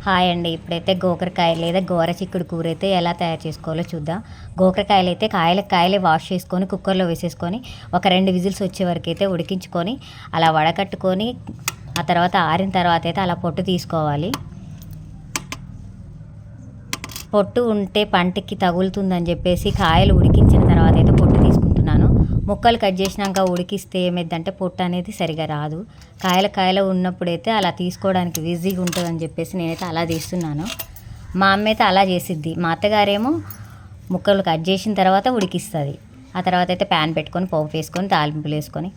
Hi అండి. ఇప్పుడైతే గోకరకాయ లేదా గోర చిక్కుడు కూర అయితే ఎలా తయారు చేసుకోవాలో చూద్దాం. గోకరకాయలు అయితే కాయలే వాష్ చేసుకొని కుక్కర్లో వేసేసుకొని ఒక 2 విజిల్స్ వచ్చే వరకు అయితే ఉడికించుకొని అలా వడకట్టుకొని ఆ తర్వాత ఆరిన తర్వాత అయితే అలా పొట్టు తీసుకోవాలి. పొట్టు ఉంటే పంటికి తగులుతుందని చెప్పేసి కాయలు ఉడికించిన తర్వాత అయితే పొట్టు తీసుకుంటున్నాను. ముక్కలు కట్ చేసినాక ఉడికిస్తే ఏమైందంటే పొట్టు అనేది సరిగా రాదు. కాయలు ఉన్నప్పుడైతే అలా తీసుకోవడానికి ఈజీగా ఉంటుందని చెప్పేసి నేనైతే అలా తీస్తున్నాను. మా అమ్మ అయితే అలా చేసిద్ది. మా అత్తగారేమో ముక్కలు కట్ చేసిన తర్వాత ఉడికిస్తుంది. ఆ తర్వాత అయితే ప్యాన్ పెట్టుకొని పోపు వేసుకొని తాలింపులు వేసుకొని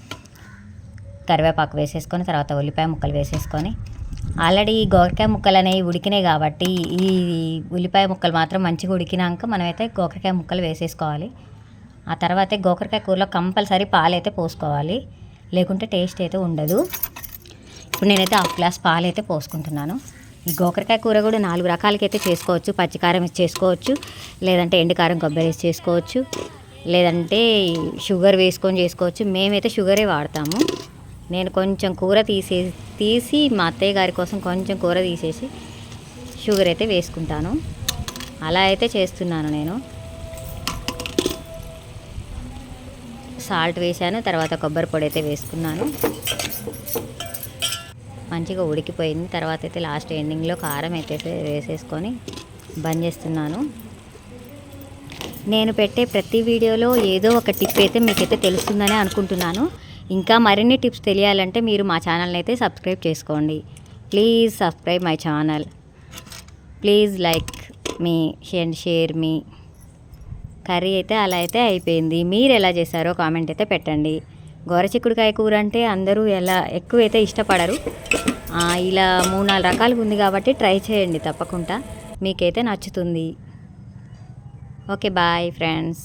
కరివేపాకు వేసేసుకొని తర్వాత ఉల్లిపాయ ముక్కలు వేసేసుకొని ఆల్రెడీ ఈ గోకరకాయ ముక్కలు అనేవి ఉడికినాయి కాబట్టి ఈ ఉల్లిపాయ ముక్కలు మాత్రం మంచిగా ఉడికినాక మనమైతే గోకరకాయ ముక్కలు వేసేసుకోవాలి. ఆ తర్వాత గోకరకాయ కూరలో కంపల్సరీ పాలైతే పోసుకోవాలి, లేకుంటే టేస్ట్ అయితే ఉండదు. ఇప్పుడు నేనైతే 1/2 గ్లాస్ పాలైతే పోసుకుంటున్నాను. ఈ గోకరకాయ కూర కూడా 4 రకాలకైతే చేసుకోవచ్చు. పచ్చికారం వేసి చేసుకోవచ్చు, లేదంటే ఎండుకారం కొబ్బరి వేసి చేసుకోవచ్చు, లేదంటే షుగర్ వేసుకొని చేసుకోవచ్చు. మేమైతే షుగరే వాడతాము. నేను కొంచెం కూర తీసి మా అత్తయ్య గారి కోసం కొంచెం కూర తీసేసి షుగర్ అయితే వేసుకుంటాను. అలా అయితే చేస్తున్నాను నేను. సాల్ట్ వేసాను, తర్వాత కొబ్బరి పొడి అయితే వేసుకున్నాను. మంచిగా ఉడికిపోయింది. తర్వాత అయితే లాస్ట్ ఎండింగ్లో కారం అయితే వేసేసుకొని బంద్ చేస్తున్నాను. నేను పెట్టే ప్రతి వీడియోలో ఏదో ఒక టిప్ అయితే మీకైతే తెలుస్తుందని అనుకుంటున్నాను. ఇంకా మరిన్ని టిప్స్ తెలియాలంటే మీరు మా ఛానల్ని అయితే సబ్స్క్రైబ్ చేసుకోండి. Please subscribe my channel. Please like me share me. Curry అయితే అలా అయితే అయిపోయింది. మీరు ఎలా చేశారో కామెంట్ అయితే పెట్టండి. గోరచిక్కుడుకాయ కూర అంటే అందరూ ఎక్కువైతే ఇష్టపడరు. ఇలా 3-4 రకాలుగా ఉంది కాబట్టి ట్రై చేయండి, తప్పకుండా మీకైతే నచ్చుతుంది. Okay, bye friends.